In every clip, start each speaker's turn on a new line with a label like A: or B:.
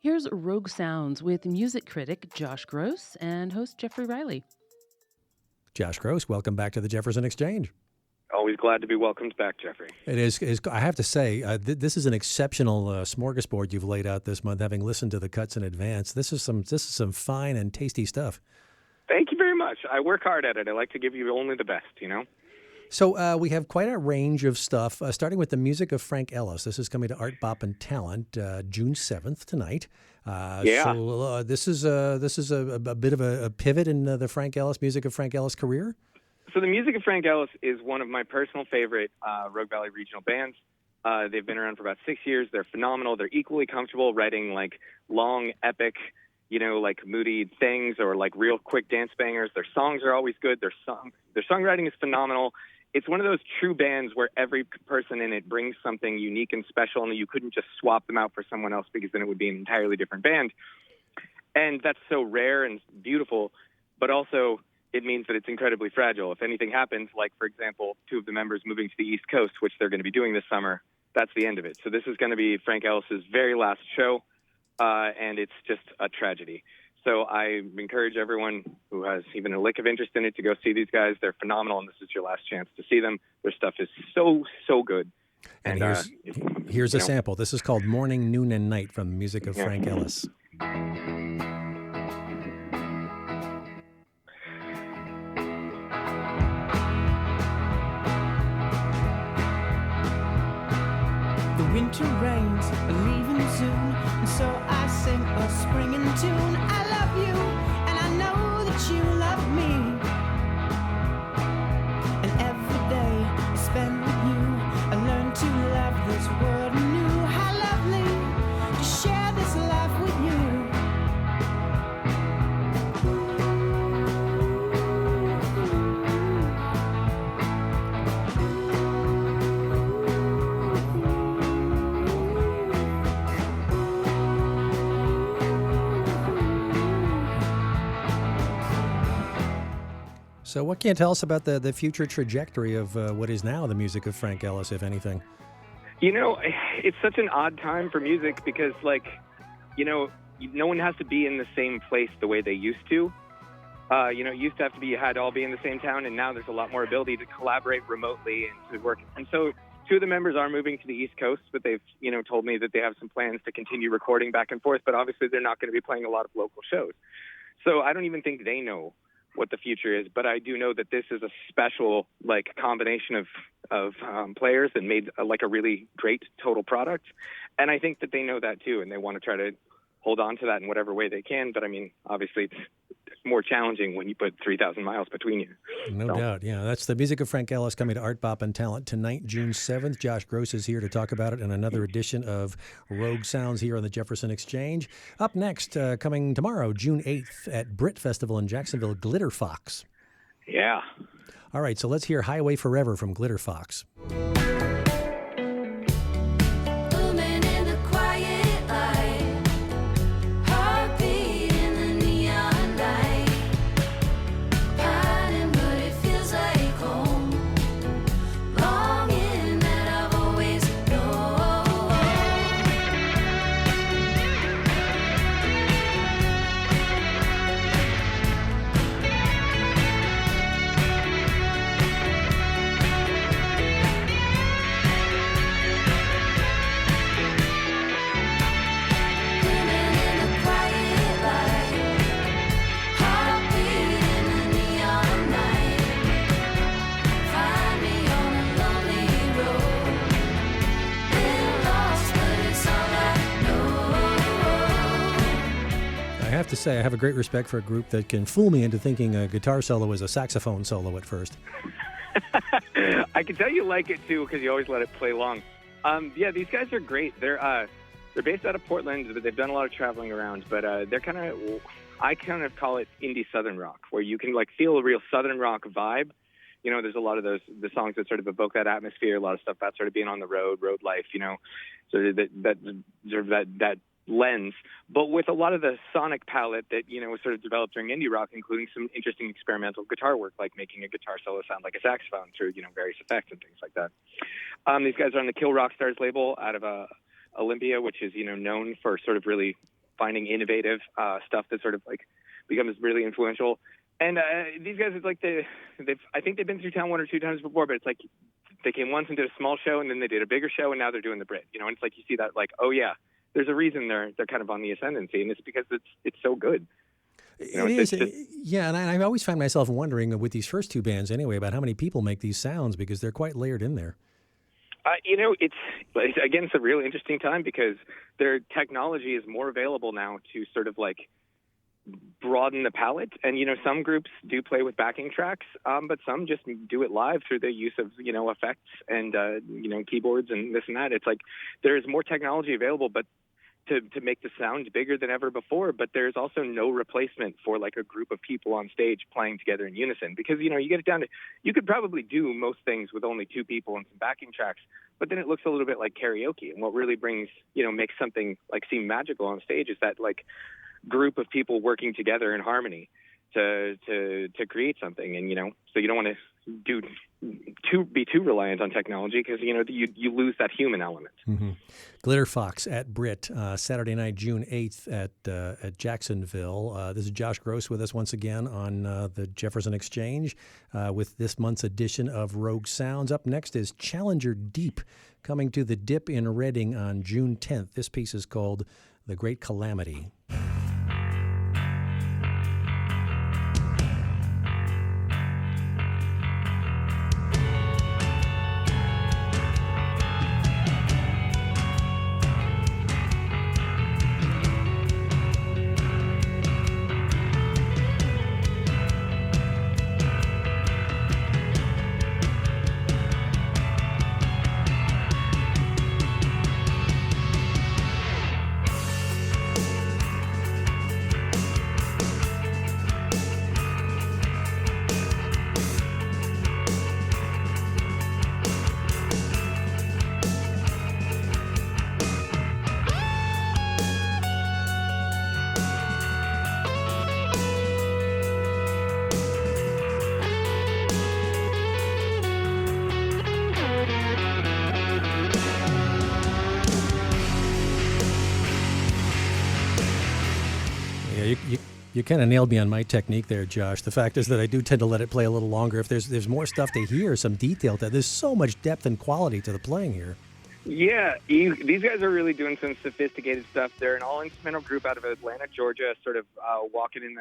A: Here's Rogue Sounds with music critic Josh Gross and host Jeffrey Riley.
B: Josh Gross, welcome back to the Jefferson Exchange.
C: Always glad to be welcomed back, Jeffrey.
B: It is I have to say, this is an exceptional smorgasbord you've laid out this month. Having listened to the cuts in advance, this is some fine and tasty stuff.
C: Thank you very much. I work hard at it. I like to give you only the best,
B: So we have quite a range of stuff, starting with the music of Frank Ellis. This is coming to Art, Bop, and Talent June 7th tonight. So this is a bit of a pivot in the music of Frank Ellis career?
C: So the music of Frank Ellis is one of my personal favorite Rogue Valley regional bands. They've been around for about 6 years. They're phenomenal. They're equally comfortable writing like long, epic, like moody things or like real quick dance bangers. Their songs are always good. Their songwriting is phenomenal. It's one of those true bands where every person in it brings something unique and special, and you couldn't just swap them out for someone else because then it would be an entirely different band. And that's so rare and beautiful, but also it means that it's incredibly fragile. If anything happens, like, for example, two of the members moving to the East Coast, which they're going to be doing this summer, that's the end of it. So this is going to be Frank Ellis's very last show, and it's just a tragedy. So I encourage everyone who has even a lick of interest in it to go see these guys. They're phenomenal, and this is your last chance to see them. Their stuff is so, so good.
B: And here's a sample. This is called Morning, Noon, and Night from the music of Frank Ellis.
D: The winter rains are leaving soon, and so I sing a springing tune. I love you, and I know that you love me. And every day I spend with you, I learn to love this world anew. How lovely to share this life with you.
B: So what can you tell us about the future trajectory of what is now the music of Frank Ellis, if anything?
C: It's such an odd time for music because, no one has to be in the same place the way they used to. It used to have to be you had to all be in the same town, and now there's a lot more ability to collaborate remotely and to work. And so two of the members are moving to the East Coast, but they've, told me that they have some plans to continue recording back and forth, but obviously they're not going to be playing a lot of local shows. So I don't even think they know what the future is, but I do know that this is a special combination of players and made a really great total product. And I think that they know that too, and they want to try to hold on to that in whatever way they can. But I mean, obviously it's more challenging when you put 3,000 miles between you.
B: No doubt. Yeah, that's the music of Frank Ellis coming to Art, Bop, and Talent tonight, June 7th. Josh Gross is here to talk about it in another edition of Rogue Sounds here on the Jefferson Exchange. Up next, coming tomorrow, June 8th at Britt Festival in Jacksonville, Glitterfox.
C: Yeah.
B: All right, so let's hear Highway Forever from Glitterfox. I have to say, I have a great respect for a group that can fool me into thinking a guitar solo is a saxophone solo at first.
C: I can tell you like it too because you always let it play long. These guys are great. They're based out of Portland, but they've done a lot of traveling around. But they're I kind of call it indie southern rock, where you can feel a real southern rock vibe. There's a lot of the songs that sort of evoke that atmosphere. A lot of stuff about sort of being on the road life. So that lens, but with a lot of the sonic palette that was sort of developed during indie rock, including some interesting experimental guitar work, like making a guitar solo sound like a saxophone through various effects and things like that. These guys are on the Kill Rock Stars label out of Olympia, which is known for sort of really finding innovative stuff that sort of like becomes really influential. And these guys, it's like I think they've been through town one or two times before, but it's like they came once and did a small show, and then they did a bigger show, and now they're doing the Britt. And it's like you see that, like, oh yeah, there's a reason they're kind of on the ascendancy, and it's because it's so good.
B: It is, yeah, and I always find myself wondering with these first two bands anyway about how many people make these sounds because they're quite layered in there.
C: It's a really interesting time because their technology is more available now to sort of like broaden the palette. And, some groups do play with backing tracks, but some just do it live through the use of, effects and, keyboards and this and that. It's like there's more technology available, but to make the sound bigger than ever before, but there's also no replacement for like a group of people on stage playing together in unison because, you get it down to, you could probably do most things with only two people and some backing tracks, but then it looks a little bit like karaoke. And what really brings, makes something like seem magical on stage is that like group of people working together in harmony to create something. And, so you don't want to be too reliant on technology because, you lose that human element.
B: Mm-hmm. Glitterfox at Britt, Saturday night, June 8th at Jacksonville. This is Josh Gross with us once again on the Jefferson Exchange with this month's edition of Rogue Sounds. Up next is Challenger Deep coming to the Dip in Reading on June 10th. This piece is called The Great Calamity. You kind of nailed me on my technique there, Josh. The fact is that I do tend to let it play a little longer. If there's more stuff to hear, some detail to there's so much depth and quality to the playing here.
C: Yeah, these guys are really doing some sophisticated stuff. They're an all-instrumental group out of Atlanta, Georgia, sort of walking in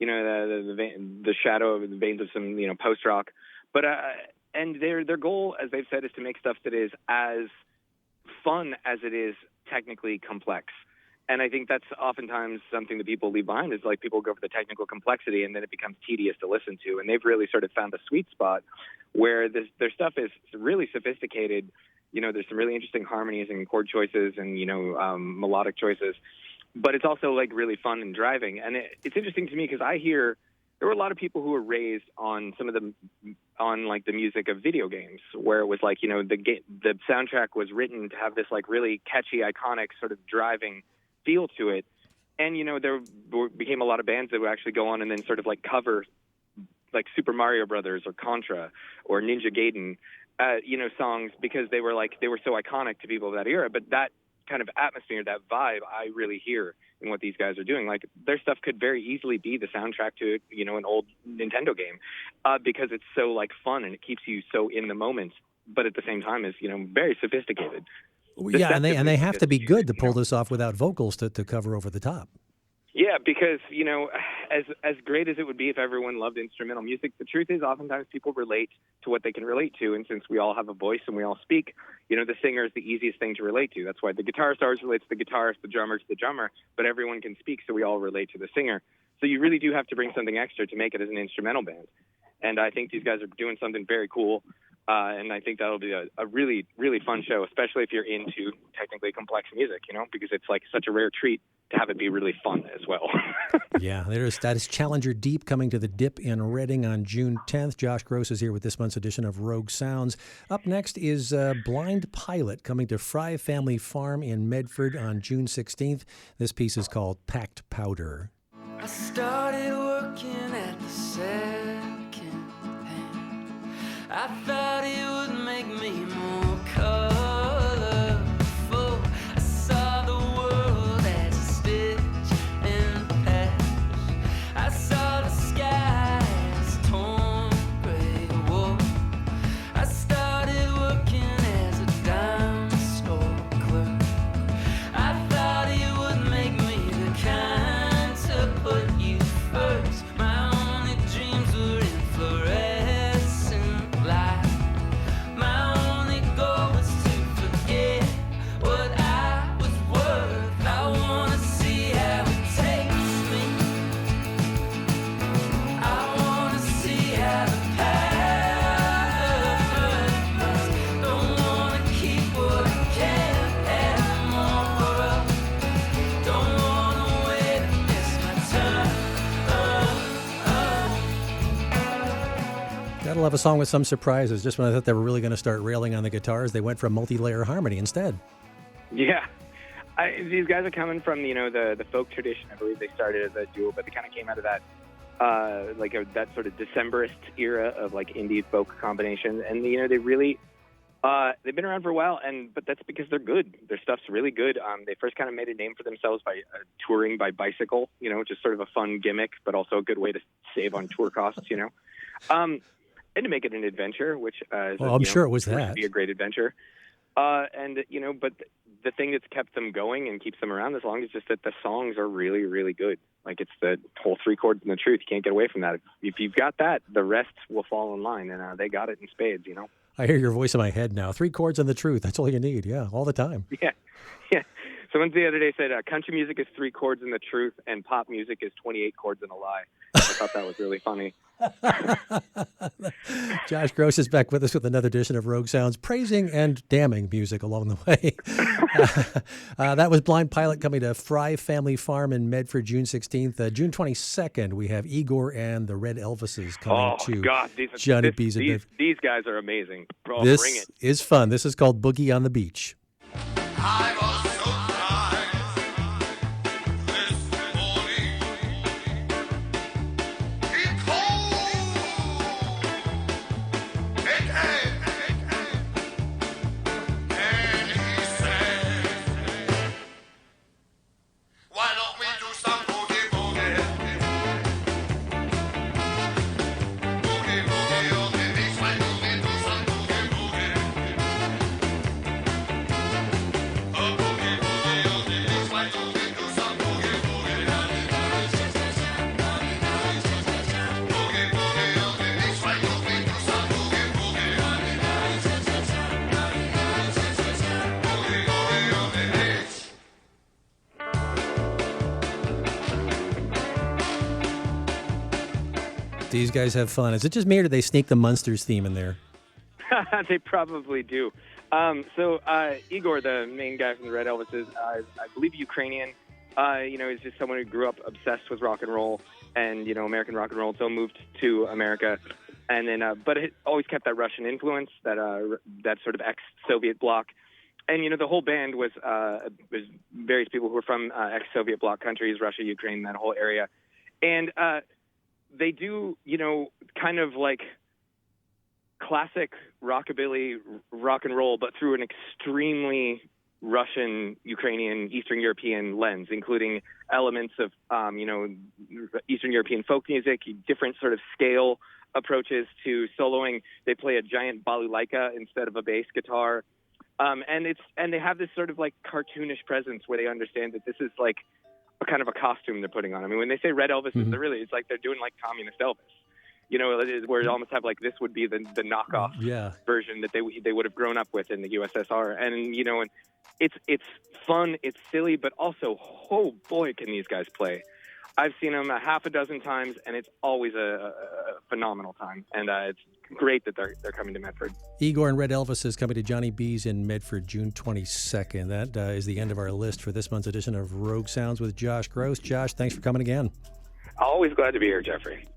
C: the shadow of the veins of some post rock. But and their goal, as they've said, is to make stuff that is as fun as it is technically complex. And I think that's oftentimes something that people leave behind is like people go for the technical complexity and then it becomes tedious to listen to. And they've really sort of found a sweet spot where their stuff is really sophisticated. There's some really interesting harmonies and chord choices and, melodic choices. But it's also like really fun and driving. And it's interesting to me because I hear there were a lot of people who were raised on like the music of video games where it was like, the soundtrack was written to have this like really catchy, iconic sort of driving feel to it. And, there became a lot of bands that would actually go on and then sort of like cover like Super Mario Brothers or Contra or Ninja Gaiden, songs because they were so iconic to people of that era. But that kind of atmosphere, that vibe, I really hear in what these guys are doing. Like their stuff could very easily be the soundtrack to, an old Nintendo game because it's so like fun and it keeps you so in the moment, but at the same time is, very sophisticated.
B: Yeah, and they have to be good to pull this off without vocals to cover over the top.
C: Yeah, because, as great as it would be if everyone loved instrumental music, the truth is oftentimes people relate to what they can relate to. And since we all have a voice and we all speak, the singer is the easiest thing to relate to. That's why the guitarist always relates to the guitarist, the drummer to the drummer, but everyone can speak, so we all relate to the singer. So you really do have to bring something extra to make it as an instrumental band. And I think these guys are doing something very cool. And I think that'll be a really, really fun show, especially if you're into technically complex music, because it's like such a rare treat to have it be really fun as well.
B: Yeah, that is Challenger Deep coming to the Dip in Reading on June 10th. Josh Gross is here with this month's edition of Rogue Sounds. Up next is Blind Pilot coming to Fry Family Farm in Medford on June 16th. This piece is called Packed Powder.
D: I started working at the second hand. I thought it would make me more colorful. I saw the world as a stick
B: Gotta love a song with some surprises. Just when I thought they were really going to start railing on the guitars, they went for multi-layer harmony instead.
C: Yeah. These guys are coming from, the folk tradition. I believe they started as a duo, but they kind of came out of that, that sort of Decemberist era of like indie folk combination. And, they really, they've been around for a while, but that's because they're good. Their stuff's really good. They first kind of made a name for themselves by touring by bicycle, just sort of a fun gimmick, but also a good way to save on tour costs, and to make it an adventure, which
B: I'm sure it was that.
C: To be a great adventure. But the thing that's kept them going and keeps them around this long is just that the songs are really, really good. Like, it's the whole 3 chords and the truth. You can't get away from that. If you've got that, the rest will fall in line, and they got it in spades,
B: I hear your voice in my head now. 3 chords and the truth. That's all you need. Yeah, all the time.
C: Yeah. Someone the other day said country music is 3 chords and the truth, and pop music is 28 chords and a lie. I thought that was really funny.
B: Josh Gross is back with us with another edition of Rogue Sounds, praising and damning music along the way. That was Blind Pilot coming to Fry Family Farm in Medford, June 16th. June 22nd, we have Igor and the Red Elvises coming to Johnny B's in Medford.
C: These guys are amazing. Bro,
B: this
C: bring it.
B: is fun. This is called Boogie on the Beach.
E: I was surprised this morning. He called. And he said, why don't we do some boogie boogie? Boogie boogie on the beach. Why don't we do some boogie boogie?
B: These guys have fun. Is it just me or do they sneak the Munsters theme in there?
C: They probably do. Igor, the main guy from the Red Elvises, I believe Ukrainian. He's just someone who grew up obsessed with rock and roll and, American rock and roll, so moved to America. And then, but it always kept that Russian influence, that sort of ex-Soviet bloc. And, the whole band was various people who were from ex-Soviet bloc countries, Russia, Ukraine, that whole area. And they do, kind of like classic rockabilly rock and roll, but through an extremely Russian, Ukrainian, Eastern European lens, including elements of, Eastern European folk music, different sort of scale approaches to soloing. They play a giant balalaika instead of a bass guitar. And they have this sort of like cartoonish presence where they understand that this is like a kind of a costume they're putting on. I mean, when they say Red Elvis, it's like they're doing like communist Elvis. Where it almost have like this would be the knockoff version that they would have grown up with in the USSR. And and it's fun, it's silly, but also, oh boy, can these guys play. I've seen them a half a dozen times, and it's always a phenomenal time. And it's great that they're coming to Medford.
B: Igor and Red Elvis is coming to Johnny B's in Medford, June 22nd. That is the end of our list for this month's edition of Rogue Sounds with Josh Gross. Josh, thanks for coming again.
C: Always glad to be here, Jeffrey.